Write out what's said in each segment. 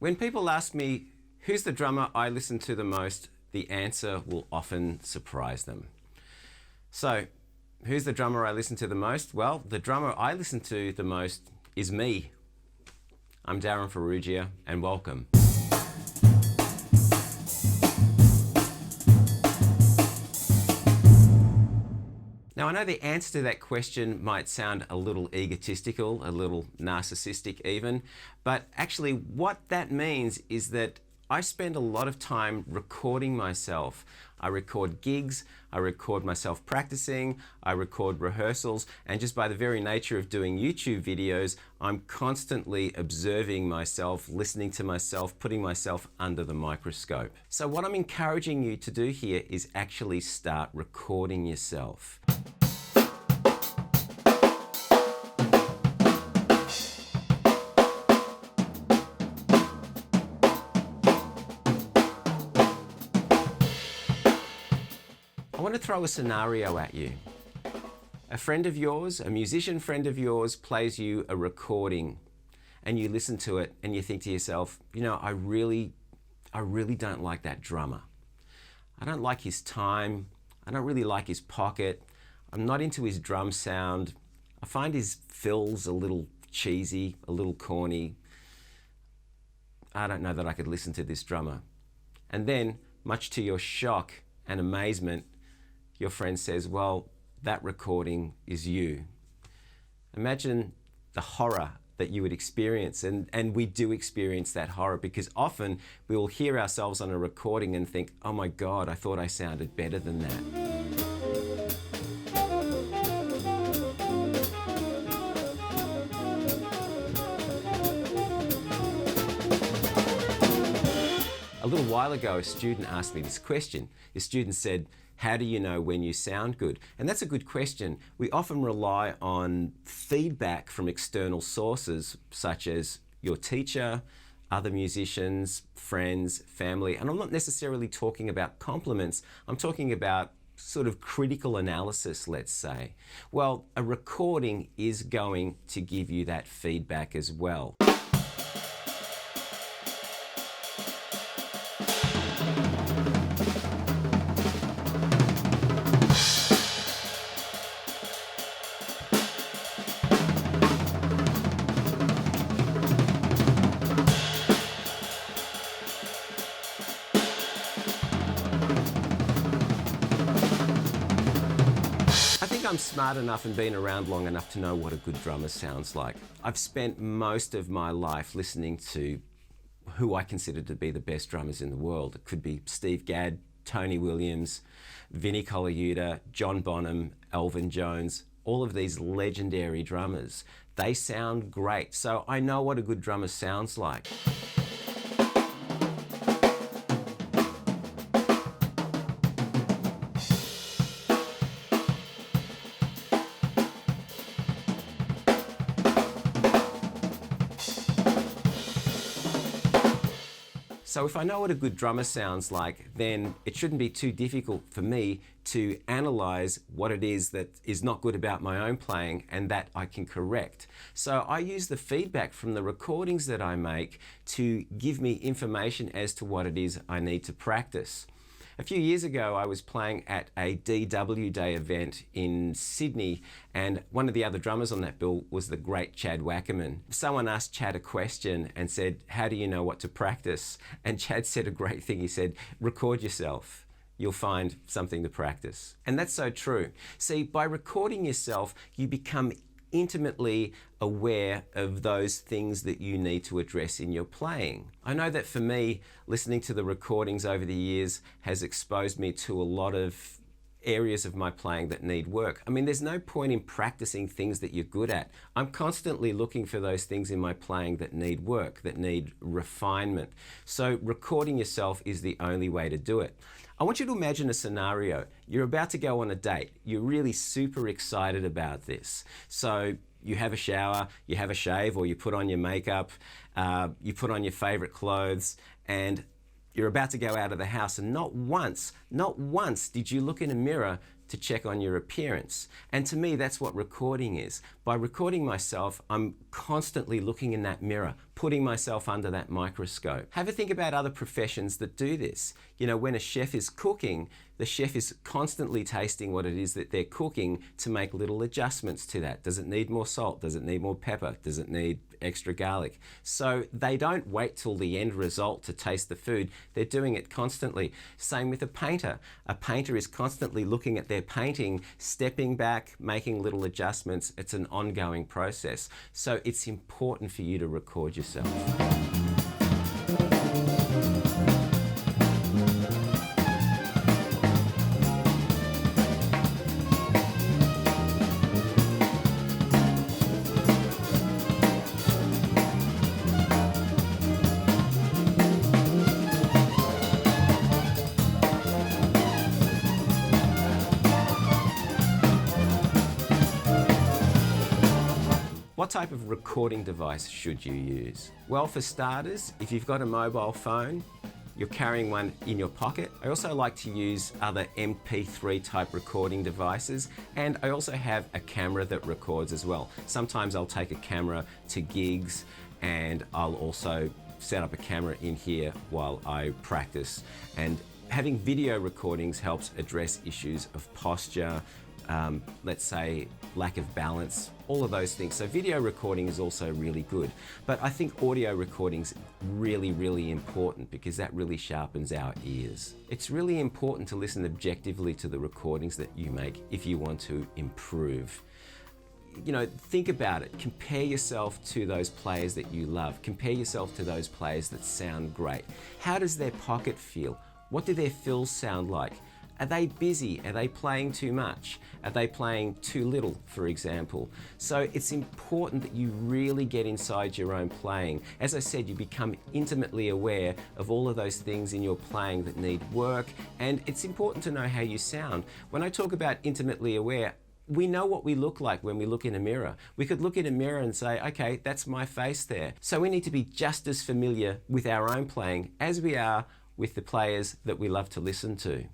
When people ask me, who's the drummer I listen to the most, the answer will often surprise them. So, who's the drummer I listen to the most? Well, the drummer I listen to the most is me. I'm Darryn Farrugia, and welcome. Now, I know the answer to that question might sound a little egotistical, a little narcissistic even, but actually what that means is that I spend a lot of time recording myself. I record gigs, I record myself practicing, I record rehearsals, and just by the very nature of doing YouTube videos, I'm constantly observing myself, listening to myself, putting myself under the microscope. So what I'm encouraging you to do here is actually start recording yourself. I want to throw a scenario at you. A friend of yours, a musician friend of yours, plays you a recording and you listen to it and you think to yourself, you know, I really don't like that drummer. I don't like his time. I don't really like his pocket. I'm not into his drum sound. I find his fills a little cheesy, a little corny. I don't know that I could listen to this drummer. And then, much to your shock and amazement, your friend says, well, that recording is you. Imagine the horror that you would experience, and we do experience that horror because often we will hear ourselves on a recording and think, oh my God, I thought I sounded better than that. A little while ago, a student asked me this question. The student said, how do you know when you sound good? And that's a good question. We often rely on feedback from external sources, such as your teacher, other musicians, friends, family. And I'm not necessarily talking about compliments. I'm talking about sort of critical analysis, let's say. Well, a recording is going to give you that feedback as well. I'm smart enough and been around long enough to know what a good drummer sounds like. I've spent most of my life listening to who I consider to be the best drummers in the world. It could be Steve Gadd, Tony Williams, Vinnie Colaiuta, John Bonham, Elvin Jones, all of these legendary drummers. They sound great, so I know what a good drummer sounds like. So if I know what a good drummer sounds like, then it shouldn't be too difficult for me to analyze what it is that is not good about my own playing and that I can correct. So I use the feedback from the recordings that I make to give me information as to what it is I need to practice. A few years ago, I was playing at a DW Day event in Sydney, and one of the other drummers on that bill was the great Chad Wackerman. Someone asked Chad a question and said, how do you know what to practice? And Chad said a great thing. He said, record yourself. You'll find something to practice. And that's so true. See, by recording yourself, you become intimately aware of those things that you need to address in your playing. I know that for me, listening to the recordings over the years has exposed me to a lot of areas of my playing that need work. I mean, there's no point in practicing things that you're good at. I'm constantly looking for those things in my playing that need work, that need refinement. So recording yourself is the only way to do it. I want you to imagine a scenario. You're about to go on a date. You're really super excited about this. So you have a shower, you have a shave, or you put on your makeup, you put on your favorite clothes, and you're about to go out of the house and not once did you look in a mirror to check on your appearance. And to me, that's what recording is. By recording myself, I'm constantly looking in that mirror, putting myself under that microscope. Have a think about other professions that do this. You know, when a chef is cooking, the chef is constantly tasting what it is that they're cooking to make little adjustments to that. Does it need more salt? Does it need more pepper? Does it need extra garlic? So they don't wait till the end result to taste the food. They're doing it constantly. Same with a painter. A painter is constantly looking at their painting, stepping back, making little adjustments. It's an ongoing process. So it's important for you to record yourself. What type of recording device should you use? Well, for starters, if you've got a mobile phone, you're carrying one in your pocket. I also like to use other MP3 type recording devices, and I also have a camera that records as well. Sometimes I'll take a camera to gigs, and I'll also set up a camera in here while I practice. And having video recordings helps address issues of posture, let's say lack of balance, all of those things. So video recording is also really good. But I think audio recording's really, really important because that really sharpens our ears. It's really important to listen objectively to the recordings that you make if you want to improve. You know, think about it. Compare yourself to those players that you love. Compare yourself to those players that sound great. How does their pocket feel? What do their fills sound like? Are they busy? Are they playing too much? Are they playing too little, for example? So it's important that you really get inside your own playing. As I said, you become intimately aware of all of those things in your playing that need work, and it's important to know how you sound. When I talk about intimately aware, we know what we look like when we look in a mirror. We could look in a mirror and say, okay, that's my face there. So we need to be just as familiar with our own playing as we are with the players that we love to listen to.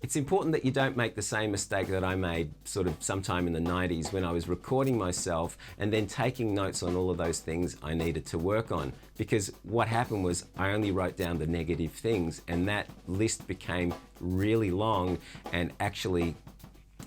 It's important that you don't make the same mistake that I made sort of sometime in the 90s when I was recording myself and then taking notes on all of those things I needed to work on. Because what happened was I only wrote down the negative things, and that list became really long and actually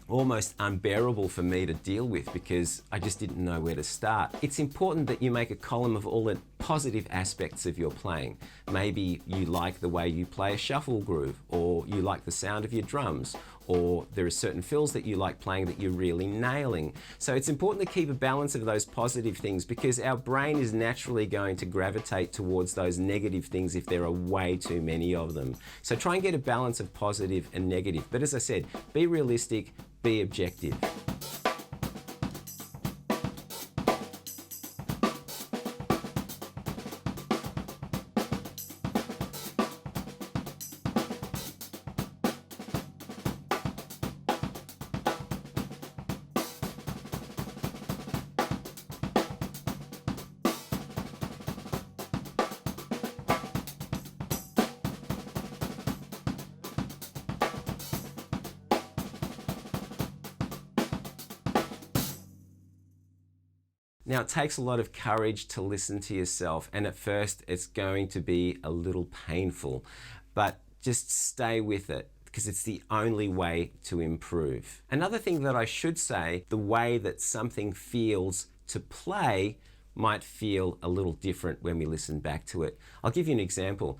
almost unbearable for me to deal with because I just didn't know where to start. It's important that you make a column of all the positive aspects of your playing. Maybe you like the way you play a shuffle groove, or you like the sound of your drums, or there are certain fills that you like playing that you're really nailing. So it's important to keep a balance of those positive things because our brain is naturally going to gravitate towards those negative things if there are way too many of them. So try and get a balance of positive and negative. But as I said, be realistic, be objective. Now, it takes a lot of courage to listen to yourself, and at first it's going to be a little painful. but just stay with it because it's the only way to improve. Another thing that I should say, the way that something feels to play might feel a little different when we listen back to it. I'll give you an example.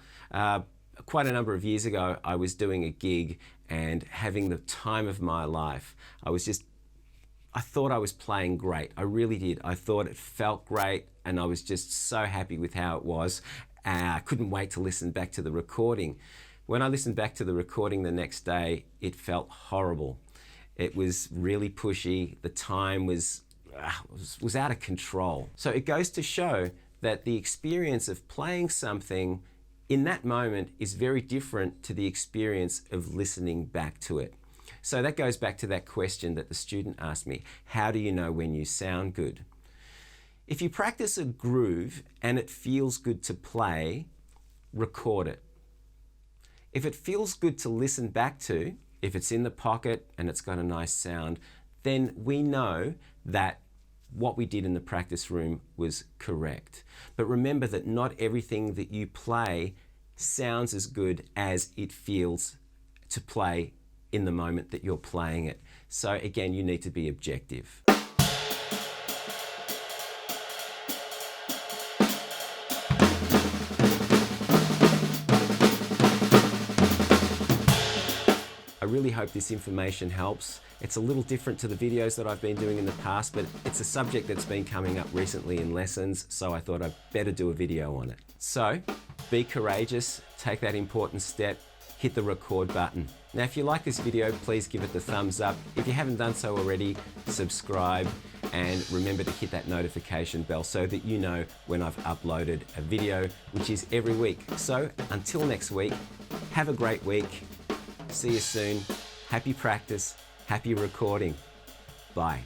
Quite a number of years ago, I was doing a gig and having the time of my life. I thought I was playing great. I really did. I thought it felt great and I was just so happy with how it was. I couldn't wait to listen back to the recording. When I listened back to the recording the next day, it felt horrible. It was really pushy. The time was out of control. So it goes to show that the experience of playing something in that moment is very different to the experience of listening back to it. So that goes back to that question that the student asked me, how do you know when you sound good? If you practice a groove and it feels good to play, record it. If it feels good to listen back to, if it's in the pocket and it's got a nice sound, then we know that what we did in the practice room was correct. But remember that not everything that you play sounds as good as it feels to play in the moment that you're playing it. So again, you need to be objective. I really hope this information helps. It's a little different to the videos that I've been doing in the past, but it's a subject that's been coming up recently in lessons, so I thought I'd better do a video on it. So, be courageous, take that important step, hit the record button. Now, if you like this video, please give it the thumbs up. If you haven't done so already, subscribe, and remember to hit that notification bell so that you know when I've uploaded a video, which is every week. So, until next week, have a great week. See you soon. Happy practice, happy recording. Bye.